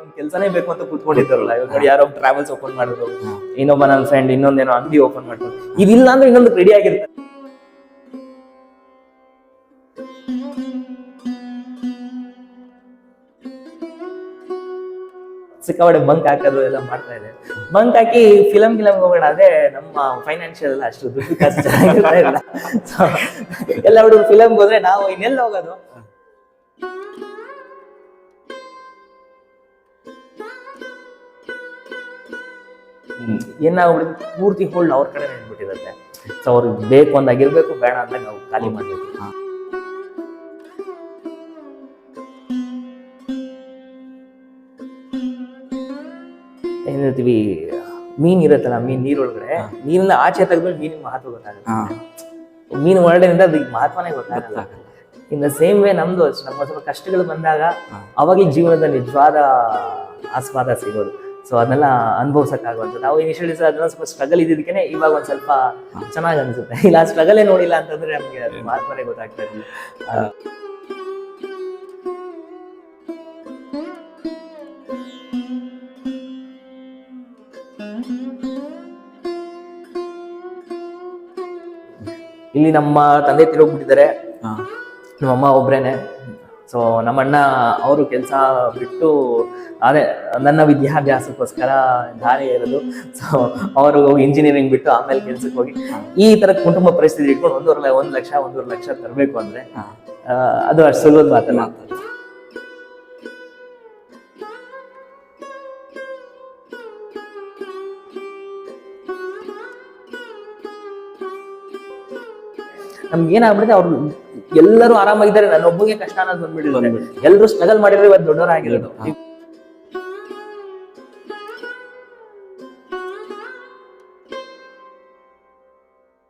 ಒಂದ್ ಕೆಲ್ಸನೇ ಬೇಕು ಅಂತ ಕೂತ್ಕೊಂಡಿರ್ತಾರಲ್ಲ, ಇವಾಗ ನೋಡಿ ಯಾರೋ ಟ್ರಾವೆಲ್ಸ್ ಓಪನ್ ಮಾಡಿದ್ರು, ಇನ್ನೊಬ್ಬ ನನ್ನ ಫ್ರೆಂಡ್ ಇನ್ನೊಂದೇನೋ ಅಂಗಡಿ ಓಪನ್ ಮಾಡ್ತಾರೆ, ಇದಿಲ್ಲ ಅಂದ್ರೆ ಇನ್ನೊಂದು ರೆಡಿ ಆಗಿರ್ತಾರೆ. ಸಿಕ್ಕಾಪಟ್ಟೆ ಬಂಕ್ ಹಾಕೋದು ಎಲ್ಲ ಮಾಡ್ತಾ ಇದೆ. ಬಂಕ್ ಹಾಕಿ ಫಿಲಮ್ ಹೋಗೋಣ ಅದೇ ನಮ್ಮ ಫೈನಾನ್ಷಿಯಲ್ ಎಲ್ಲ ಅಷ್ಟು ದುಡ್ಡು ಕಾಸು ಚೆನ್ನಾಗಿರ್ತಾ ಇಲ್ಲ. ಎಲ್ಲ ಹುಡುಗರು ಫಿಲಮ್ಗೆ ಹೋದ್ರೆ ನಾವು ಇನ್ನೆಲ್ಲ ಹೋಗೋದು. ಏನಾಗ್ಬಿಡುತ್ತೆ, ಪೂರ್ತಿ ಹೋಲ್ಡ್ ಅವ್ರ ಕಡೆ ನಿಂತ್ಬಿಟ್ಟಿರುತ್ತೆ. ಸೊ ಅವ್ರಿಗೆ ಬೇಕು ಅಂದಾಗಿರ್ಬೇಕು, ಬೇಡ ಅಂದಾಗ ನಾವು ಖಾಲಿ ಮಾಡ್ಬೇಕು. ಏನ್ ಹೇಳ್ತೀವಿ, ಮೀನ್ ಇರುತ್ತಲ್ಲ, ಮೀನ್ ನೀರೊಳಗಡೆ, ನೀರಿಂದ ಆಚೆ ತೆಗೆದ್ಮೇಲೆ ಮೀನಿನ ಮಹತ್ವ ಗೊತ್ತಾಗುತ್ತೆ. ಮೀನು ಒಳಗಡೆಯಿಂದ ಅದಕ್ಕೆ ಮಹತ್ವನೇ ಗೊತ್ತಾಗಲ್ಲ. ಇನ್ ದ ಸೇಮ್ ವೇ ನಮ್ದು ನಮ್ಮ ಸ್ವಲ್ಪ ಕಷ್ಟಗಳು ಬಂದಾಗ ಅವಾಗಲೇ ಜೀವನದ ನಿಜವಾದ ಆಸ್ವಾದ ಸಿಗೋದು. ಸೊ ಅದನ್ನೆಲ್ಲ ಅನುಭವಿಸಕ್ಕಾಗುವಂಥದ್ದು. ನಾವು ಇನಿಷಿಯಲ್ ಅದನ್ನ ಸ್ವಲ್ಪ ಸ್ಟ್ರಗಲ್ ಇದ್ದಿದ್ದಕ್ಕೆ ಇವಾಗ ಒಂದ್ ಸ್ವಲ್ಪ ಚೆನ್ನಾಗಿ ಅನ್ಸುತ್ತೆ. ಇಲ್ಲ ಸ್ಟ್ರಗಲೇ ನೋಡಿಲ್ಲ ಅಂತಂದ್ರೆ ನಮ್ಗೆ ಅದು ಮಹತ್ವನೇ ಗೊತ್ತಾಗ್ತಾ ಇರಲಿಲ್ಲ. ಇಲ್ಲಿ ನಮ್ಮ ತಂದೆ ತಿರೋಗ್ಬಿಟ್ಟಿದ್ದಾರೆ, ನಮ್ಮಮ್ಮ ಒಬ್ರೇನೆ. ಸೊ ನಮ್ಮಣ್ಣ ಅವರು ಕೆಲಸ ಬಿಟ್ಟು ಅದೇ ನನ್ನ ವಿದ್ಯಾಭ್ಯಾಸಕ್ಕೋಸ್ಕರ ದಾರಿ ಇರೋದು. ಸೊ ಅವರು ಇಂಜಿನಿಯರಿಂಗ್ ಬಿಟ್ಟು ಆಮೇಲೆ ಕೆಲ್ಸಕ್ಕೆ ಹೋಗಿ ಈ ತರ ಕುಟುಂಬ ಪರಿಸ್ಥಿತಿ ಇಟ್ಕೊಂಡು 1 ಲಕ್ಷ ತರಬೇಕು ಅಂದ್ರೆ ಅದು ಅಷ್ಟು ಸುಲಭದ ಮಾತಲ್ಲ. ನಮ್ಗೆ ಏನಾಗ್ಬಿಡುತ್ತೆ, ಅವ್ರು ಎಲ್ಲರೂ ಆರಾಮಾಗಿದ್ದಾರೆ, ನನ್ನ ಒಬ್ಬಗೆ ಕಷ್ಟ ಅನ್ನೋದು ಬಂದ್ಬಿಟ್ಟಿದ್ದಾರೆ. ಎಲ್ಲರೂ ಸ್ಟ್ರಗಲ್ ಮಾಡಿದ್ರೆ ಇವತ್ತು ದೊಡ್ಡವರಾಗಿರೋದು.